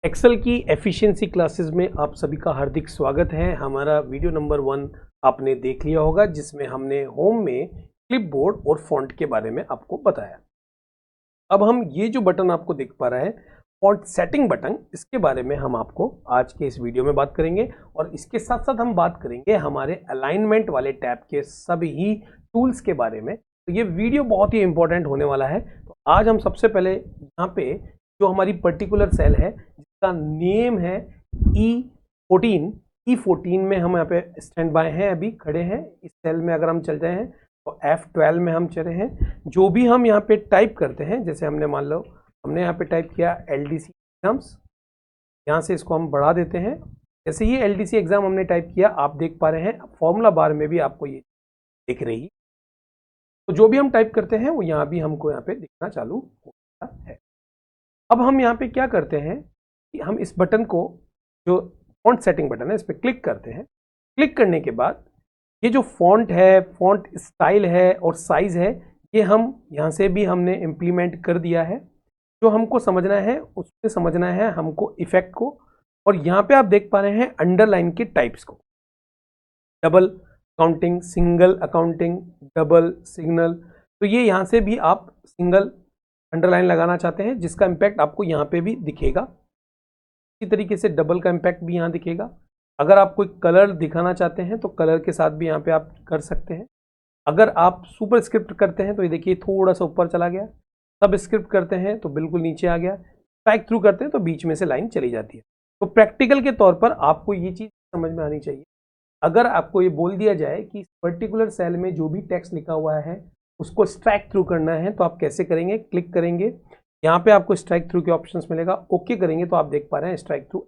Excel की efficiency classes में आप सभी का हार्दिक स्वागत है। हमारा वीडियो नंबर 1 आपने देख लिया होगा, जिसमें हमने होम में क्लिपबोर्ड और फॉन्ट के बारे में आपको बताया। अब हम ये जो बटन आपको दिख पा रहा है फॉन्ट सेटिंग बटन, इसके बारे में हम आपको आज के इस वीडियो में बात करेंगे और इसके साथ साथ हम बात करेंगे हमारे अलाइनमेंट वाले टैब के सभी टूल्स के बारे में। तो ये वीडियो बहुत ही इंपॉर्टेंट होने वाला है। तो आज हम सबसे पहले यहाँ पे जो हमारी पर्टिकुलर सेल है जिसका नेम है E14, E14 में हम यहाँ पे स्टैंड बाय हैं, अभी खड़े हैं। इस सेल में अगर हम चल जाए हैं तो F12 में हम चले हैं। जो भी हम यहाँ पे टाइप करते हैं, जैसे हमने मान लो हमने यहाँ पे टाइप किया LDC एग्जाम्स, यहाँ से इसको हम बढ़ा देते हैं। जैसे ही LDC एग्जाम हमने टाइप किया, आप देख पा रहे हैं फॉर्मूला बार में भी आपको ये दिख रही। तो जो भी हम टाइप करते हैं वो यहाँ भी हमको यहाँ पे दिखना चालू होता है। अब हम यहाँ पे क्या करते हैं कि हम इस बटन को, जो फॉन्ट सेटिंग बटन है, इस पर क्लिक करते हैं। क्लिक करने के बाद ये जो फॉन्ट है, फॉन्ट स्टाइल है और साइज है, ये हम यहाँ से भी हमने इम्प्लीमेंट कर दिया है। जो हमको समझना है उसमें समझना है हमको इफेक्ट को, और यहाँ पे आप देख पा रहे हैं अंडरलाइन के टाइप्स को। Double counting, single accounting, double signal. तो ये यहाँ से भी आप सिंगल अंडरलाइन लगाना चाहते हैं जिसका इम्पैक्ट आपको यहाँ पे भी दिखेगा। इसी तरीके से डबल का इम्पैक्ट भी यहाँ दिखेगा। अगर आप कोई कलर दिखाना चाहते हैं तो कलर के साथ भी यहाँ पे आप कर सकते हैं। अगर आप सुपर स्क्रिप्ट करते हैं तो ये देखिए थोड़ा सा ऊपर चला गया। सब स्क्रिप्ट करते हैं तो बिल्कुल नीचे आ गया। स्ट्राइक थ्रू करते हैं तो बीच में से लाइन चली जाती है। तो प्रैक्टिकल के तौर पर आपको ये चीज़ समझ में आनी चाहिए। अगर आपको ये बोल दिया जाए कि पर्टिकुलर सेल में जो भी टेक्स्ट लिखा हुआ है उसको स्ट्राइक थ्रू करना है, तो आप कैसे करेंगे? क्लिक करेंगे, यहाँ पे आपको स्ट्राइक थ्रू के ऑप्शंस मिलेगा। ओके करेंगे तो आप देख पा रहे हैं स्ट्राइक थ्रू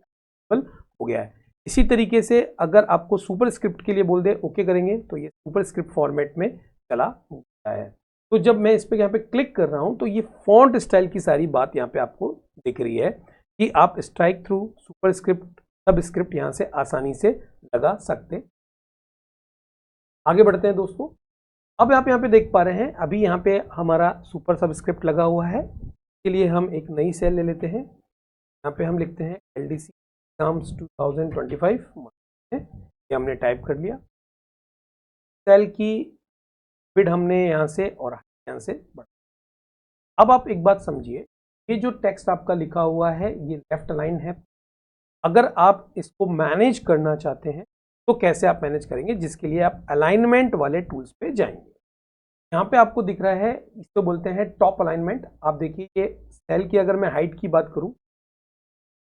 हो गया है। इसी तरीके से अगर आपको सुपर स्क्रिप्ट के लिए बोल दे, ओके करेंगे तो ये सुपर स्क्रिप्ट फॉर्मेट में चला गया है। तो जब मैं इस पे यहाँ पे क्लिक कर रहा हूँ तो ये फॉन्ट स्टाइल की सारी बात यहाँ पे आपको दिख रही है कि आप स्ट्राइक थ्रू, सुपर स्क्रिप्ट, सब स्क्रिप्ट यहाँ से आसानी से लगा सकते हैं। आगे बढ़ते हैं दोस्तों। अब आप यहाँ पे देख पा रहे हैं अभी यहाँ पे हमारा सुपर सबस्क्रिप्ट लगा हुआ है। इसके लिए हम एक नई सेल ले लेते हैं। यहाँ पे हम लिखते हैं LDC एग्जाम्स 2025। ये हमने टाइप कर लिया। सेल की विड्थ हमने यहाँ से और यहाँ से बढ़ा। अब आप एक बात समझिए, ये जो टेक्स्ट आपका लिखा हुआ है ये लेफ्ट लाइन है। अगर आप इसको मैनेज करना चाहते हैं तो कैसे आप मैनेज करेंगे? जिसके लिए आप अलाइनमेंट वाले टूल्स पे जाएंगे। यहाँ पे आपको दिख रहा है, इसको बोलते हैं टॉप अलाइनमेंट। आप देखिए ये सेल की अगर मैं हाइट की बात करूं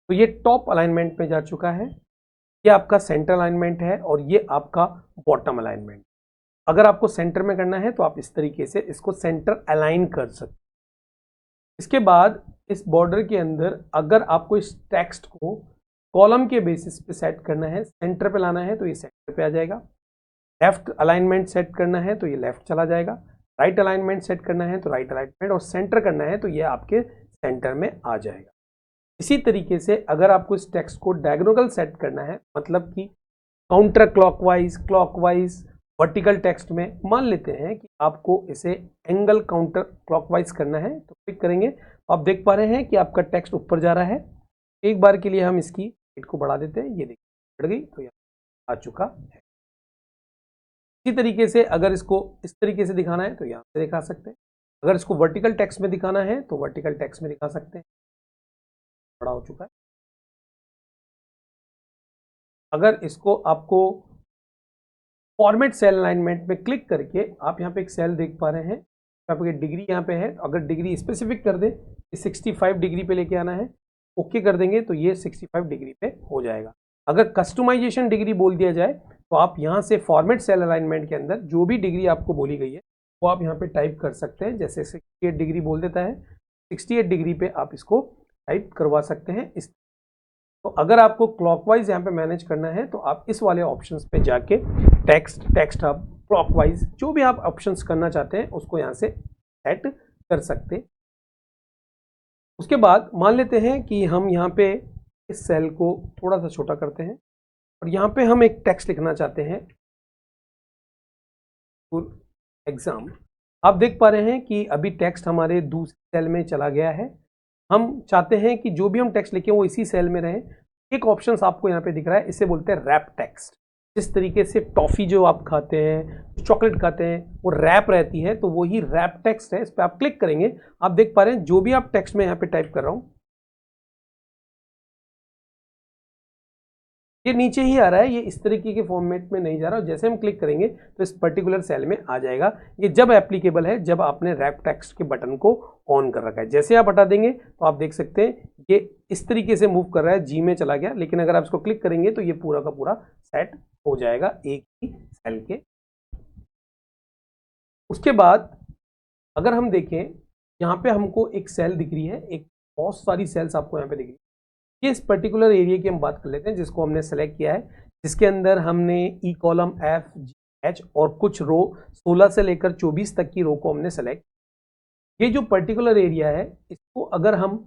तो ये टॉप अलाइनमेंट पे जा चुका है। ये आपका सेंटर अलाइनमेंट है और ये आपका बॉटम अलाइनमेंट। अगर आपको सेंटर में करना है तो आप इस तरीके से इसको सेंटर अलाइन कर सकते हैं। इसके बाद इस बॉर्डर के अंदर अगर आपको इस टेक्स्ट को कॉलम के बेसिस पे सेट करना है, सेंटर पे लाना है तो ये सेंटर पे आ जाएगा। लेफ्ट अलाइनमेंट सेट करना है तो ये लेफ्ट चला जाएगा। राइट अलाइनमेंट सेट करना है तो राइट अलाइनमेंट, और सेंटर करना है तो ये आपके सेंटर में आ जाएगा। इसी तरीके से अगर आपको इस टेक्स्ट को डायगोनल सेट करना है, मतलब कि counter clockwise, clockwise, vertical text में मान लेते हैं कि आपको इसे एंगल काउंटर क्लॉकवाइज करना है, तो क्लिक करेंगे तो आप देख पा रहे हैं कि आपका टेक्स्ट ऊपर जा रहा है। एक बार के लिए हम इसकी हाइट को बढ़ा देते हैं। ये देखिए बढ़ गई, तो यहाँ आ चुका है। इसी तरीके से अगर इसको इस तरीके से दिखाना है तो यहाँ से दिखा सकते हैं। अगर इसको वर्टिकल टेक्स्ट में दिखाना है तो वर्टिकल टेक्स्ट में दिखा सकते हैं। बड़ा हो चुका है। अगर इसको आपको फॉर्मेट सेल अलाइनमेंट में क्लिक करके आप यहाँ पे एक सेल देख पा रहे हैं, आपकी डिग्री यहाँ पे है। अगर डिग्री स्पेसिफिक कर दे, 65 डिग्री पे लेके आना है, ओके कर देंगे तो ये 65 डिग्री पे हो जाएगा। अगर कस्टमाइजेशन डिग्री बोल दिया जाए तो आप यहाँ से फॉर्मेट सेल अलाइनमेंट के अंदर जो भी डिग्री आपको बोली गई है वो आप यहाँ पे टाइप कर सकते हैं। जैसे 68 डिग्री बोल देता है, 68 डिग्री पे आप इसको टाइप करवा सकते हैं। इस तो अगर आपको क्लॉकवाइज यहाँ पे मैनेज करना है तो आप इस वाले ऑप्शंस पे जाके टेक्स्ट हब, क्लॉकवाइज, जो भी आप ऑप्शंस करना चाहते हैं उसको यहाँ से सेट कर सकते हैं। उसके बाद मान लेते हैं कि हम यहाँ पे इस सेल को थोड़ा सा छोटा करते हैं और यहाँ पे हम एक टेक्स्ट लिखना चाहते हैं, एग्जाम। आप देख पा रहे हैं कि अभी टेक्स्ट हमारे दूसरे सेल में चला गया है। हम चाहते हैं कि जो भी हम टेक्स्ट लिखें वो इसी सेल में रहे। एक ऑप्शन आपको यहाँ पे दिख रहा है, इसे बोलते हैं रैप टेक्स्ट। जिस तरीके से टॉफी जो आप खाते हैं, चॉकलेट खाते हैं, वो रैप रहती है, तो वही रैप टेक्स्ट है। इस पर आप क्लिक करेंगे, आप देख पा रहे हैं जो भी आप टेक्स्ट में यहाँ पे टाइप कर रहा हूं ये नीचे ही आ रहा है, ये इस तरीके के फॉर्मेट में नहीं जा रहा। जैसे हम क्लिक करेंगे तो इस पर्टिकुलर सेल में आ जाएगा। ये जब एप्लीकेबल है जब आपने रैप टेक्स्ट के बटन को ऑन कर रखा है। जैसे आप हटा देंगे तो आप देख सकते हैं ये इस तरीके से मूव कर रहा है, जी में चला गया। लेकिन अगर आप इसको क्लिक करेंगे तो ये पूरा का पूरा सेट हो जाएगा एक ही सेल के। उसके बाद अगर हम देखें, यहाँ पे हमको एक सेल दिख रही है, एक बहुत सारी सेल्स आपको यहाँ पे दिख रही है। ये इस पर्टिकुलर एरिया की हम बात कर लेते हैं जिसको हमने सेलेक्ट किया है, जिसके अंदर हमने ई कॉलम, एफ, जी, एच और कुछ रो 16 से लेकर 24 तक की रो को हमने सेलेक्ट। ये जो पर्टिकुलर एरिया है, इसको अगर हम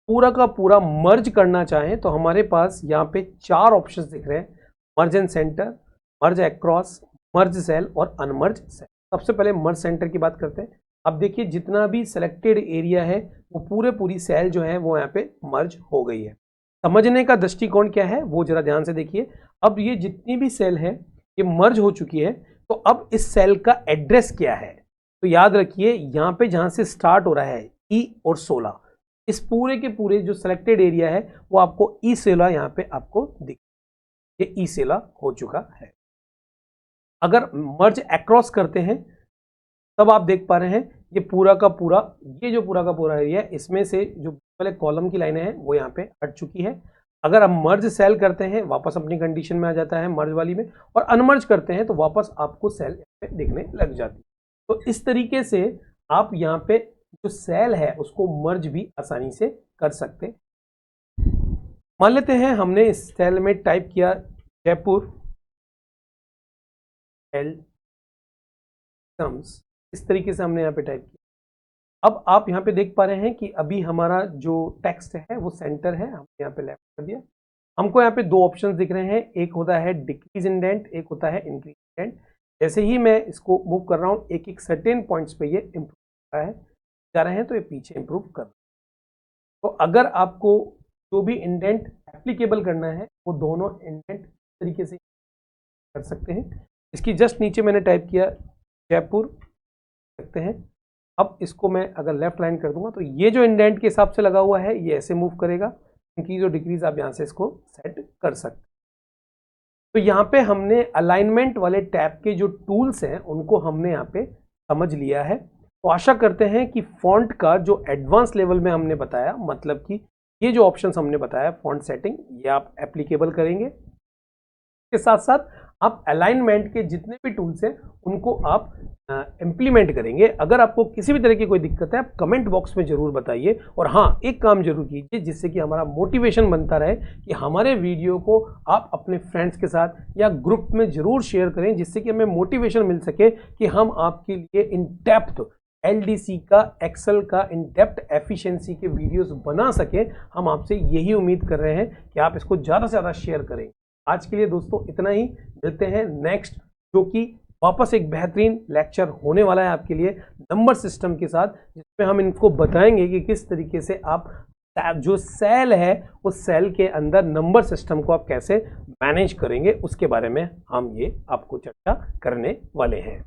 पूरा का पूरा मर्ज करना चाहें तो हमारे पास यहाँ पे 4 ऑप्शंस दिख रहे हैं। मर्ज इन सेंटर, मर्ज अक्रॉस, मर्ज सेल और अनमर्ज सेल। सबसे पहले मर्ज सेंटर की बात करते हैं। अब देखिए जितना भी सिलेक्टेड एरिया है वो पूरी सेल जो है वो यहाँ पे मर्ज हो गई है। समझने का दृष्टिकोण क्या है वो जरा ध्यान से देखिए। अब ये जितनी भी सेल है ये मर्ज हो चुकी है, तो अब इस सेल का एड्रेस क्या है? तो याद रखिए यहाँ पे जहां से स्टार्ट हो रहा है ई और 16, इस पूरे के पूरे जो सिलेक्टेड एरिया है वो आपको ई 16 यहाँ पे आपको दिख, ये ई 16 हो चुका है। अगर मर्ज अक्रॉस करते हैं तब आप देख पा रहे हैं ये पूरा का पूरा, ये जो पूरा का पूरा एरिया है इसमें से जो पहले कॉलम की लाइनें हैं वो यहाँ पे हट चुकी है। अगर हम मर्ज सेल करते हैं वापस अपनी कंडीशन में आ जाता है मर्ज वाली में, और अनमर्ज करते हैं तो वापस आपको सेल पे दिखने लग जाती है। तो इस तरीके से आप यहाँ पे जो सेल है उसको मर्ज भी आसानी से कर सकते हैं। मान लेते हैं हमने इस सेल में टाइप किया जयपुर एल्सम्स, इस तरीके से हमने यहाँ पे टाइप किया। अब आप यहाँ पे देख पा रहे हैं कि अभी हमारा जो टेक्स्ट है वो सेंटर है, हमने यहाँ पे लेफ्ट कर दिया। हमको यहाँ पे 2 ऑप्शंस दिख रहे हैं, एक होता है डिक्रीज इंडेंट, एक होता है इंक्रीज इंडेंट। जैसे ही मैं इसको मूव कर रहा हूँ एक एक सर्टेन पॉइंट्स पे ये इंप्रूव कर रहा है, जा रहे हैं तो ये पीछे इंप्रूव कर रहा है। तो अगर आपको जो भी इंडेंट एप्लीकेबल करना है वो दोनों इंडेंट तरीके से कर सकते हैं। इसकी जस्ट नीचे मैंने टाइप किया जयपुर, सकते हैं। अब इसको मैं अगर लेफ्ट लाइन कर दूंगा तो ये जो इंडेंट के हिसाब से लगा हुआ है ये ऐसे मूव करेगा, इंक्रीज और डिक्रीज आप यहाँ से इसको सेट कर सकते हैं। तो यहाँ पे हमने अलाइनमेंट वाले टैब के जो टूल्स हैं उनको हमने यहाँ पे समझ लिया है। तो आशा करते हैं कि फॉन्ट का जो एडवांस लेवल में हमने बताया, मतलब कि ये जो ऑप्शंस हमने बताया फॉन्ट सेटिंग, ये आप एप्लीकेबल करेंगे। इसके साथ साथ आप अलाइनमेंट के जितने भी टूल्स हैं उनको आप इम्प्लीमेंट करेंगे। अगर आपको किसी भी तरह की कोई दिक्कत है आप कमेंट बॉक्स में जरूर बताइए। और हाँ, एक काम जरूर कीजिए जिससे कि हमारा मोटिवेशन बनता रहे कि हमारे वीडियो को आप अपने फ्रेंड्स के साथ या ग्रुप में जरूर शेयर करें, जिससे कि हमें मोटिवेशन मिल सके कि हम आपके लिए इन डेप्थ LDC का, एक्सेल का इन डेप्थ एफिशिएंसी के वीडियोस बना सके। हम आपसे यही उम्मीद कर रहे हैं कि आप इसको ज़्यादा से ज़्यादा शेयर करें। आज के लिए दोस्तों इतना ही, मिलते हैं नेक्स्ट, जो कि वापस एक बेहतरीन लेक्चर होने वाला है आपके लिए नंबर सिस्टम के साथ, जिसमें हम इनको बताएंगे कि किस तरीके से आप जो सेल है उस सेल के अंदर नंबर सिस्टम को आप कैसे मैनेज करेंगे, उसके बारे में हम ये आपको चर्चा करने वाले हैं।